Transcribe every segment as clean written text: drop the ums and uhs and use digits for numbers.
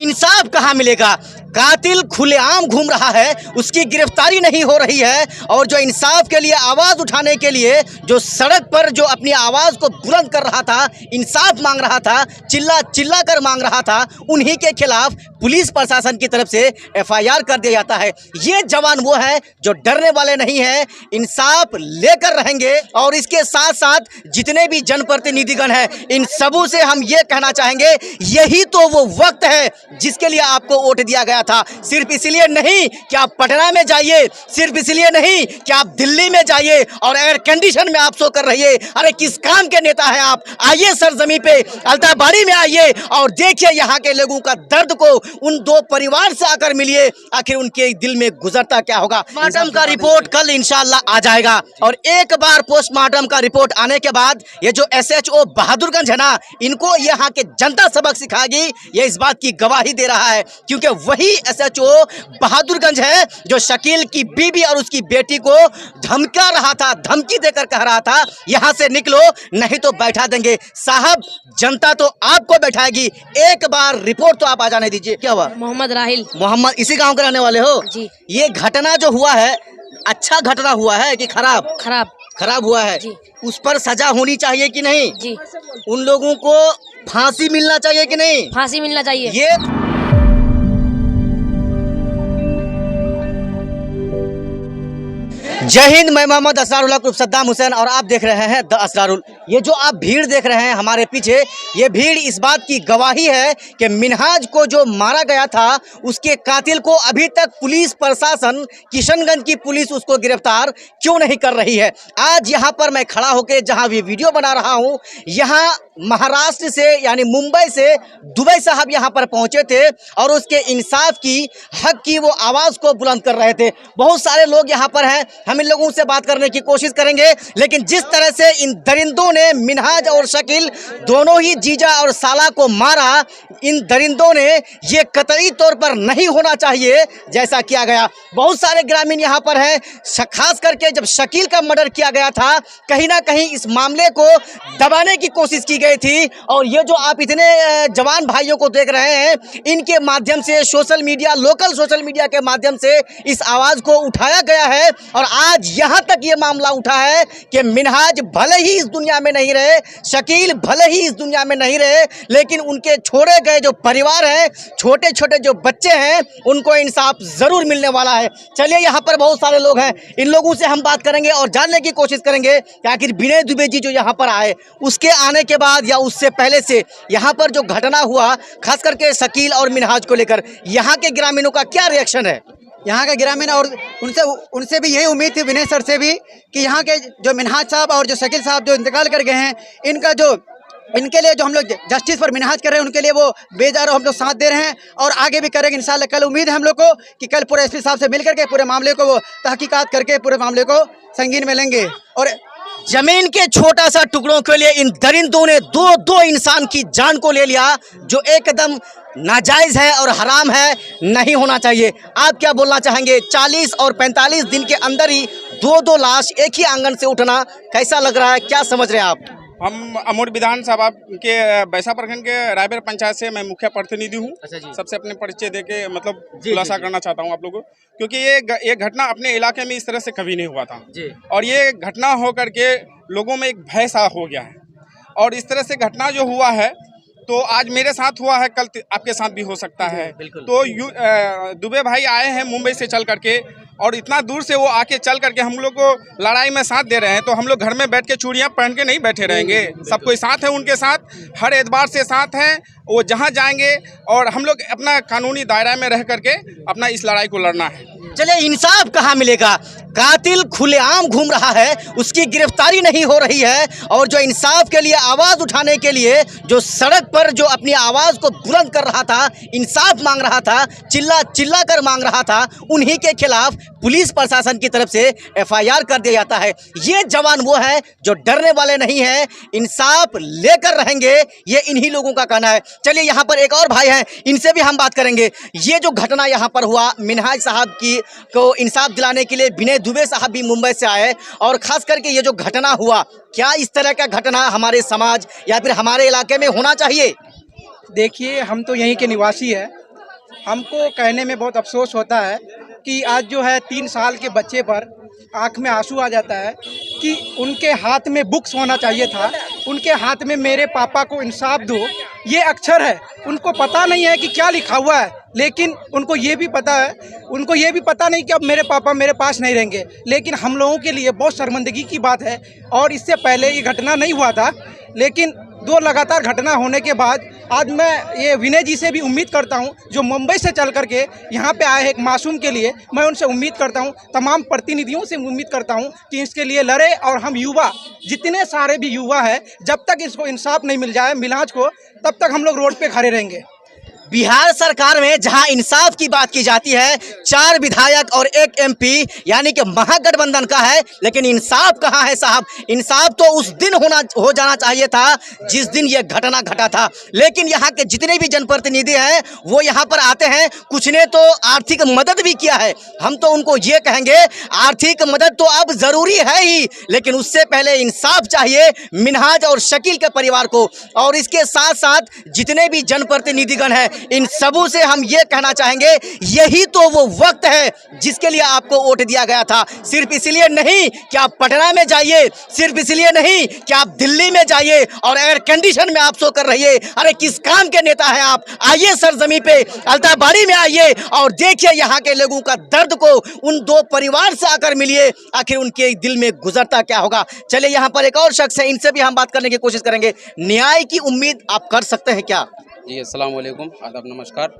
इंसाफ कहाँ मिलेगा? कातिल खुलेआम घूम रहा है, उसकी गिरफ्तारी नहीं हो रही है और जो इंसाफ के लिए आवाज़ उठाने के लिए जो सड़क पर जो अपनी आवाज़ को बुलंद कर रहा था, इंसाफ मांग रहा था, चिल्ला चिल्ला कर मांग रहा था, उन्हीं के खिलाफ पुलिस प्रशासन की तरफ से एफआईआर कर दिया जाता है। ये जवान वो है जो डरने वाले नहीं हैं, इंसाफ लेकर रहेंगे। और इसके साथ साथ जितने भी जनप्रतिनिधिगण हैं, इन सबों से हम ये कहना चाहेंगे, यही तो वो वक्त है जिसके लिए आपको वोट दिया गया था। सिर्फ इसलिए नहीं कि आप पटना में जाइए, सिर्फ इसलिए नहीं कि आप दिल्ली में जाइए और एयर कंडीशन में आप सो कर रहिए। अरे किस काम के नेता हैं आप? आइए सरजमी पे, अल्ताबाड़ी में आइए और देखिए यहाँ के लोगों का दर्द को, उन दो परिवार से आकर मिलिए, आखिर उनके दिल में गुजरता क्या होगा। पोस्टमार्टम का रिपोर्ट कल इंशाल्लाह आ जाएगा और एक बार पोस्टमार्टम का रिपोर्ट आने के बाद ये जो SHO बहादुरगंज है ना, इनको यहाँ के जनता सबक सिखाएगी, ये इस बात की गवाही दे रहा है, क्योंकि वही SHO बहादुरगंज है जो शकील की बीबी और उसकी बेटी को धमका रहा था, धमकी देकर कह रहा था यहाँ से निकलो नहीं तो बैठा देंगे। साहब, जनता तो आपको बैठाएगी, एक बार रिपोर्ट तो आप आ जाने दीजिए। क्या हुआ? मोहम्मद राहिल। मोहम्मद, इसी गांव के रहने वाले हो जी। ये घटना जो हुआ है, अच्छा घटना हुआ है कि खराब? खराब हुआ है जी। उस पर सजा होनी चाहिए कि नहीं? जी। उन लोगों को फांसी मिलना चाहिए कि नहीं? फांसी मिलना चाहिए। ये जय हिंद, मैं मोहम्मद असरारुल्लाह उर्फ सद्दाम हुसैन और आप देख रहे हैं द असरारुल। ये जो आप भीड़ देख रहे हैं हमारे पीछे, ये भीड़ इस बात की गवाही है कि मिनहाज को जो मारा गया था, उसके कातिल को अभी तक पुलिस प्रशासन, किशनगंज की पुलिस उसको गिरफ्तार क्यों नहीं कर रही है। आज यहाँ पर मैं खड़ा होकर जहाँ भी वीडियो बना रहा हूँ, यहाँ महाराष्ट्र से यानी मुंबई से दुबई साहब यहाँ पर पहुँचे थे और उसके इंसाफ की, हक की वो आवाज़ को बुलंद कर रहे थे। बहुत सारे लोग यहाँ पर हैं, हम इन लोगों से बात करने की कोशिश करेंगे, लेकिन जिस तरह से इन दरिंदों ने मिनहाज और शकील दोनों ही जीजा और साला को मारा, इन दरिंदों ने ये कतई तौर पर नहीं होना चाहिए जैसा किया गया। बहुत सारे ग्रामीण यहाँ पर हैं, खास करके जब शकील का मर्डर किया गया था, कहीं ना कहीं इस मामले को दबाने की कोशिश की गई थी और ये जो आप इतने जवान भाइयों को देख रहे हैं, इनके माध्यम से social media, local social media के माध्यम से इस आवाज़ को उठाया गया है और आज यहाँ तक ये मामला उठा है कि मिनहाज भले ही इस दुनिया में नहीं रहे, शकील भले ही इस दुनिया में नहीं रहे, लेकिन उनके छोड़े गए जो परिवार हैं, छोटे छोटे जो बच्चे हैं, उनको इंसाफ ज़रूर मिलने वाला है। चलिए, यहाँ पर बहुत सारे लोग हैं, इन लोगों से हम बात करेंगे और जानने की कोशिश करेंगे कि आखिर विनय दुबे जी जो यहाँ पर आए, उसके आने के बाद या उससे पहले से यहाँ पर जो घटना हुआ, खास करके शकील और मिनहाज को लेकर यहाँ के ग्रामीणों का क्या रिएक्शन है? यहाँ के ग्रामीण और उनसे भी यही उम्मीद थी, विनय सर से भी, कि यहाँ के जो मिनहाज साहब और जो शकील साहब जो इंतकाल कर गए हैं, इनके लिए जो हम लोग जस्टिस पर मिनहाज कर रहे हैं, उनके लिए वो बेजार हम लोग साथ दे रहे हैं और आगे भी करेंगे इंशाल्लाह। कल उम्मीद है हम लोग को कि कल पूरे SP साहब से मिल करके पूरे मामले को वो तहकीकात करके पूरे मामले को संगीन में लेंगे। और जमीन के छोटा सा टुकड़ों के लिए इन दरिंदों ने दो इंसान की जान को ले लिया, जो एकदम नाजायज़ है और हराम है, नहीं होना चाहिए। आप क्या बोलना चाहेंगे? 40 और 45 दिन के अंदर ही दो लाश एक ही आंगन से उठना कैसा लग रहा है, क्या समझ रहे हैं आप? हम अमोट विधानसभा के बैसा प्रखंड के रायबेर पंचायत से मैं मुख्य प्रतिनिधि हूँ। अच्छा जी। सबसे अपने परिचय देके मतलब खुलासा करना चाहता हूँ आप लोगों को, क्योंकि ये घटना अपने इलाके में इस तरह से कभी नहीं हुआ था जी। और ये घटना हो करके लोगों में एक भय सा हो गया है और इस तरह से घटना जो हुआ है, तो आज मेरे साथ हुआ है, कल आपके साथ भी हो सकता है। तो दुबे भाई आए हैं मुंबई से चल करके और इतना दूर से वो आके चल करके हम लोग को लड़ाई में साथ दे रहे हैं, तो हम लोग घर में बैठ के चूड़ियाँ पहन के नहीं बैठे रहेंगे। सब कोई साथ है, उनके साथ हर एतबार से साथ हैं, वो जहाँ जाएंगे और हम लोग अपना कानूनी दायरा में रह करके अपना इस लड़ाई को लड़ना है। चलिए, इंसाफ कहाँ मिलेगा? कातिल खुलेआम घूम रहा है, उसकी गिरफ्तारी नहीं हो रही है और जो इंसाफ के लिए आवाज़ उठाने के लिए जो सड़क पर जो अपनी आवाज़ को बुलंद कर रहा था, इंसाफ मांग रहा था, चिल्ला चिल्ला कर मांग रहा था, उन्हीं के खिलाफ पुलिस प्रशासन की तरफ से एफआईआर कर दिया जाता है। ये जवान वो है जो डरने वाले नहीं हैं, इंसाफ लेकर रहेंगे, ये इन्हीं लोगों का कहना है। चलिए, यहाँ पर एक और भाई हैं, इनसे भी हम बात करेंगे। ये जो घटना यहाँ पर हुआ, मिनहाज साहब को इंसाफ दिलाने के लिए विनय दुबे साहब भी मुंबई से आए और ख़ास करके ये जो घटना हुआ, क्या इस तरह का घटना हमारे समाज या फिर हमारे इलाके में होना चाहिए? देखिए, हम तो यहीं के निवासी हैं हमको कहने में बहुत अफसोस होता है कि आज जो है 3 साल के बच्चे पर आंख में आंसू आ जाता है कि उनके हाथ में बुक्स होना चाहिए था, उनके हाथ में मेरे पापा को इंसाफ दो ये अक्षर है। उनको पता नहीं है कि क्या लिखा हुआ है, लेकिन उनको ये भी पता नहीं कि अब मेरे पापा मेरे पास नहीं रहेंगे। लेकिन हम लोगों के लिए बहुत शर्मिंदगी की बात है। और इससे पहले ये घटना नहीं हुआ था, लेकिन 2 लगातार घटना होने के बाद आज मैं ये विनय जी से भी उम्मीद करता हूं, जो मुंबई से चल करके यहाँ पे आए हैं एक मासूम के लिए, मैं उनसे उम्मीद करता हूं, तमाम प्रतिनिधियों से उम्मीद करता हूं कि इसके लिए लड़े। और हम युवा, जितने सारे भी युवा हैं, जब तक इसको इंसाफ नहीं मिल जाए मिन्हाज को, तब तक हम लोग रोड पे खड़े रहेंगे। बिहार सरकार में जहां इंसाफ की बात की जाती है, 4 विधायक और 1 MP यानी कि महागठबंधन का है, लेकिन इंसाफ कहां है साहब? इंसाफ तो उस दिन हो जाना चाहिए था जिस दिन यह घटना घटा था। लेकिन यहां के जितने भी जनप्रतिनिधि हैं वो यहां पर आते हैं, कुछ ने तो आर्थिक मदद भी किया है। हम तो उनको ये कहेंगे आर्थिक मदद तो अब जरूरी है ही, लेकिन उससे पहले इंसाफ चाहिए मिन्हाज और शकील के परिवार को। और इसके साथ साथ जितने भी जनप्रतिनिधिगण हैं, इन सबों से हम ये कहना चाहेंगे, यही तो वो वक्त है जिसके लिए आपको वोट दिया गया था। सिर्फ इसलिए नहीं कि आप पटना में जाइए, सिर्फ इसलिए नहीं कि आप दिल्ली में जाइए और एयर कंडीशन में आप सो कर रहिए। अरे किस काम के नेता हैं आप? आइए सरजमी पे, अल्ताबाड़ी में आइए और देखिए यहाँ के लोगों का दर्द को, उन 2 परिवार से आकर मिलिए, आखिर उनके दिल में गुजरता क्या होगा। चलिए यहाँ पर एक और शख्स है, इनसे भी हम बात करने की कोशिश करेंगे। न्याय की उम्मीद आप कर सकते हैं क्या? जी अस्सलाम वालेकुम, आदाब, नमस्कार।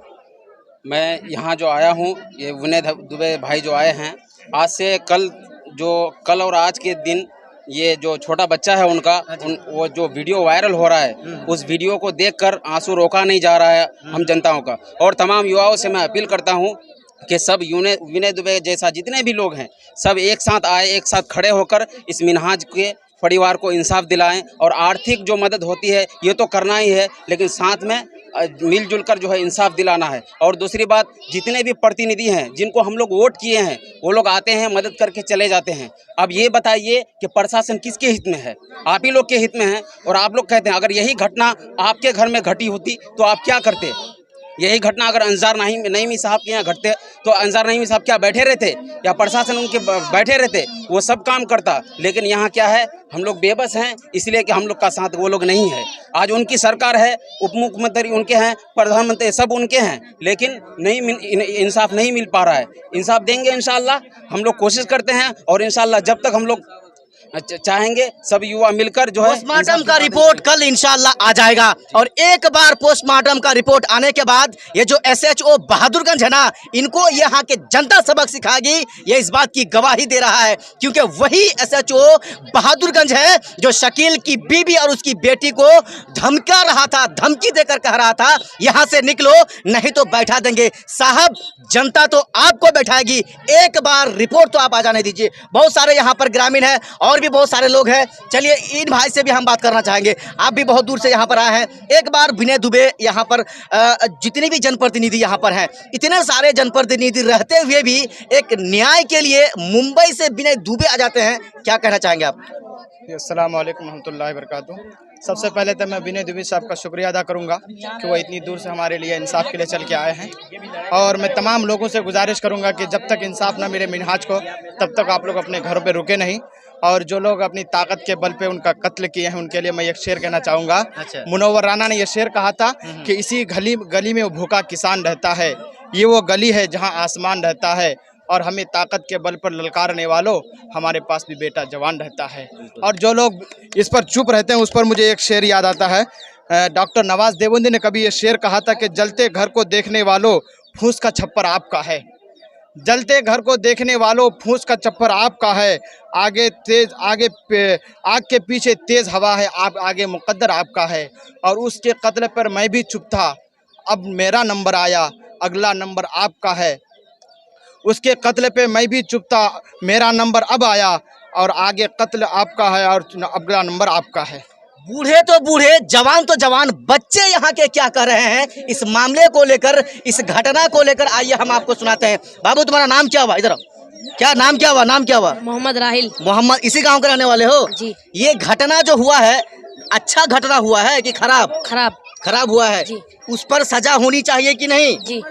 मैं यहाँ जो आया हूँ, ये विनय दुबे भाई जो आए हैं, आज से कल और आज के दिन ये जो छोटा बच्चा है वो जो वीडियो वायरल हो रहा है, उस वीडियो को देखकर आंसू रोका नहीं जा रहा है हम जनताओं का। और तमाम युवाओं से मैं अपील करता हूँ कि सब विनय दुबे जैसा जितने भी लोग हैं, सब एक साथ आए, एक साथ खड़े होकर इस मिन्हाज के परिवार को इंसाफ दिलाएं। और आर्थिक जो मदद होती है ये तो करना ही है, लेकिन साथ में मिलजुल कर जो है इंसाफ दिलाना है। और दूसरी बात, जितने भी प्रतिनिधि हैं जिनको हम लोग वोट किए हैं, वो लोग आते हैं, मदद करके चले जाते हैं। अब ये बताइए कि प्रशासन किसके हित में है? आप ही लोग के हित में है। और आप लोग कहते हैं अगर यही घटना आपके घर में घटी होती तो आप क्या करते? यही घटना अगर अंसार नईमी साहब के यहाँ घटते तो अंसार नईमी साहब क्या बैठे रहते, या प्रशासन उनके बैठे रहते? वो सब काम करता। लेकिन यहाँ क्या है, हम लोग बेबस हैं, इसलिए कि हम लोग का साथ वो लोग नहीं है। आज उनकी सरकार है, उप मुख्यमंत्री उनके हैं, प्रधानमंत्री सब उनके हैं, लेकिन इंसाफ नहीं मिल पा रहा है। इंसाफ देंगे इंशाल्लाह, हम लोग कोशिश करते हैं। और इंशाल्लाह जब तक हम लोग चाहेंगे सब युवा मिलकर जो है पोस्टमार्टम का रिपोर्ट कल इंशाल्लाह आ जाएगा। और एक बार पोस्टमार्टम का रिपोर्ट आने के बाद ये जो SHO बहादुरगंज है ना, इनको यहाँ के जनता सबक सिखाएगी, ये इस बात की गवाही दे रहा है। क्योंकि वही SHO बहादुरगंज है जो शकील की बीबी और उसकी बेटी को धमका रहा था, धमकी देकर कह रहा था यहाँ से निकलो नहीं तो बैठा देंगे। साहब, जनता तो आपको बैठाएगी, एक बार रिपोर्ट तो आप आ जाने दीजिए। बहुत सारे यहाँ पर ग्रामीण है और भी बहुत सारे लोग हैं। चलिए इन भाई से भी हम बात करना चाहेंगे। आप भी बहुत दूर से यहाँ पर आए हैं। एक बार विनय दुबे यहाँ पर जितने भी जनप्रतिनिधि यहाँ पर हैं, इतने सारे जनप्रतिनिधि रहते हुए भी एक न्याय के लिए मुंबई से विनय दुबे आ जाते हैं, क्या कहना चाहेंगे आप? अस्सलाम वालेकुम रहमतुल्लाहि वबरकातुहू। सबसे पहले तो मैं विनय दुबे साहब का शुक्रिया अदा करूंगा कि वो इतनी दूर से हमारे लिए इंसाफ के लिए चल के आए हैं। और मैं तमाम लोगों से गुजारिश करूंगा कि जब तक इंसाफ ना मिले मिन्हाज को, तब तक आप लोग अपने घरों पे रुके नहीं। और जो लोग अपनी ताकत के बल पे उनका कत्ल किए हैं, उनके लिए मैं एक शेर कहना चाहूँगा। मुनव्वर राना ने यह शेर कहा था कि इसी गली में वो भूखा किसान रहता है, ये वो गली है जहाँ आसमान रहता है, और हमें ताकत के बल पर ललकारने वालों, हमारे पास भी बेटा जवान रहता है। और जो लोग इस पर चुप रहते हैं, उस पर मुझे एक शेर याद आता है। डॉक्टर नवाज देवबंदी ने कभी ये शेर कहा था कि जलते घर को देखने वालों, फूस का छप्पर आपका है। जलते घर को देखने वालों, फूस का छप्पर आपका है। आग के पीछे तेज़ हवा है, आप आगे मुकद्दर आपका है। और उसके कत्ल पर मैं भी चुप था, अब मेरा नंबर आया, अगला नंबर आपका है। उसके कत्ल पे मैं भी चुप था, मेरा नंबर अब आया, और आगे कत्ल आपका है और अगला नंबर आपका है। बूढ़े तो बूढ़े, जवान तो जवान, बच्चे यहाँ के क्या कह रहे हैं इस मामले को लेकर, इस घटना को लेकर, आइए हम आपको सुनाते हैं। बाबू, तुम्हारा नाम क्या हुआ? इधर क्या नाम क्या हुआ? नाम क्या हुआ? मोहम्मद राहिल। मोहम्मद, इसी गांव के रहने वाले हो? जी। ये घटना जो हुआ है, अच्छा घटना हुआ है कि खराब? खराब। खराब हुआ है, जी। उस पर सजा होनी चाहिए कि नहीं? जी,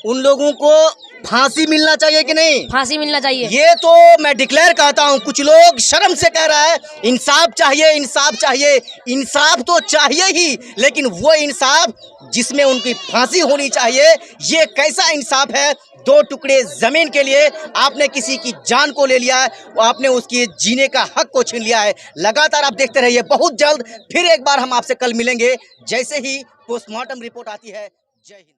उन लोगों को फांसी मिलना चाहिए कि नहीं? फांसी मिलना चाहिए। ये तो मैं डिक्लेयर कहता हूँ, कुछ लोग शर्म से कह रहा है इंसाफ चाहिए, इंसाफ चाहिए। इंसाफ तो चाहिए ही, लेकिन वो इंसाफ जिसमें उनकी फांसी होनी चाहिए, ये कैसा इंसाफ है? 2 टुकड़े जमीन के लिए आपने किसी की जान को ले लिया है, आपने उसकी जीने का हक को छीन लिया है। लगातार आप देखते रहिए, बहुत जल्द फिर एक बार हम आपसे कल मिलेंगे जैसे ही पोस्टमार्टम रिपोर्ट आती है। जय हिंद।